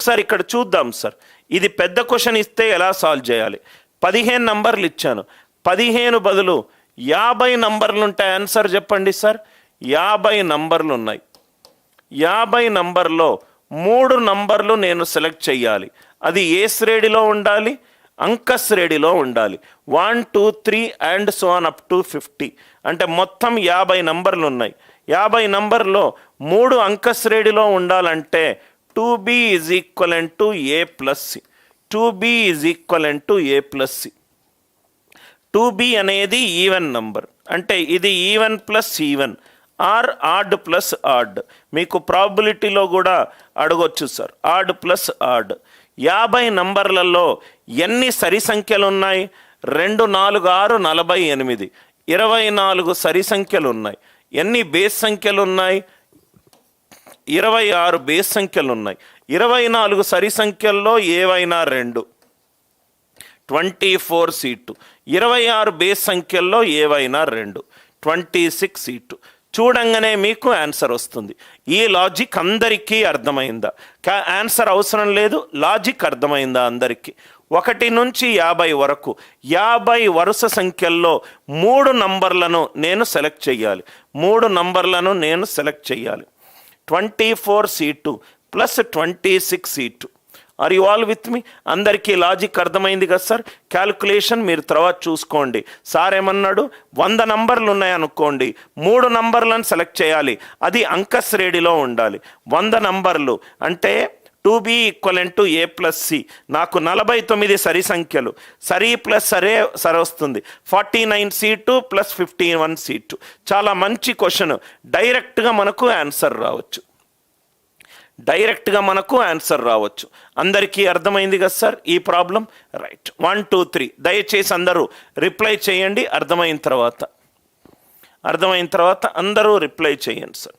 Sir ఇక్కడ చూద్దాం sir, ఇది పెద్ద క్వశ్చన్ ఇస్తే ఎలా సాల్వ్ చేయాలి. 15 నంబర్లు ఇచ్చాను, 15 బదులు 50 నంబర్లు ఉంటాయి. ఆన్సర్ చెప్పండి సార్. 50 నంబర్లు ఉన్నాయి. 50 నంబర్లో 3 నంబర్లు నేను సెలెక్ట్ చేయాలి. అది ఏ శ్రేణిలో ఉండాలి? అంక శ్రేణిలో ఉండాలి. 1 2 3 and so on up to 50. అంటే మొత్తం 50 నంబర్లు ఉన్నాయి. 50 నంబర్లో 3 అంక శ్రేణిలో ఉండాలంటే 2b is equivalent to a plus C. 2b is equivalent to a plus C. 2b అనేది ఈవెన్ నంబర్, అంటే ఇది even plus even or odd plus odd. మీకు ప్రాబిలిటీలో కూడా అడగొచ్చు సార్, ఆడ్ ప్లస్ ఆడ్. 50 నంబర్లలో ఎన్ని సరి సంఖ్యలు ఉన్నాయి? 2 4 6 48. 24 సరి సంఖ్యలు ఉన్నాయి. ఎన్ని బేస్ సంఖ్యలు ఉన్నాయి? 26 బేస్ సంఖ్యలు ఉన్నాయి. 24 సరి సంఖ్యల్లో ఏవైనా 2, 24 సీటు. 26 బేస్ సంఖ్యల్లో ఏవైనా 2, 26 సీటు. చూడంగానే మీకు ఆన్సర్ వస్తుంది. ఈ లాజిక్ అందరికీ అర్థమైందా? ఆన్సర్ అవసరం లేదు, లాజిక్ అర్థమైందా అందరికీ? 1 నుంచి 50 వరకు 50 వరుస సంఖ్యల్లో 3 నంబర్లను నేను సెలెక్ట్ చేయాలి. 3 నంబర్లను నేను సెలెక్ట్ చేయాలి. 24 seat plus 26 seat. Are you all with me? అందరికీ లాజిక్ అర్థమైంది కదా సార్? క్యాల్కులేషన్ మీరు తర్వాత చూసుకోండి. సార్ ఏమన్నాడు? 100 నంబర్లు ఉన్నాయనుకోండి, 3 నంబర్లను సెలెక్ట్ చేయాలి. అది అంక శ్రేణిలో ఉండాలి. 100 నంబర్లు అంటే 2b equivalent to a plus C. నాకు 49 సరి సంఖ్యలు, సరి ప్లస్ సరే వస్తుంది. 49 సీటు ప్లస్ 51 సీటు. చాలా మంచి క్వశ్చన్. డైరెక్ట్గా మనకు ఆన్సర్ రావచ్చు. అందరికీ అర్థమైంది కదా సార్ ఈ ప్రాబ్లం? రైట్. 1 2 3 దయచేసి అందరూ రిప్లై చేయండి. అర్థమైన తర్వాత అందరూ రిప్లై చేయండి సార్.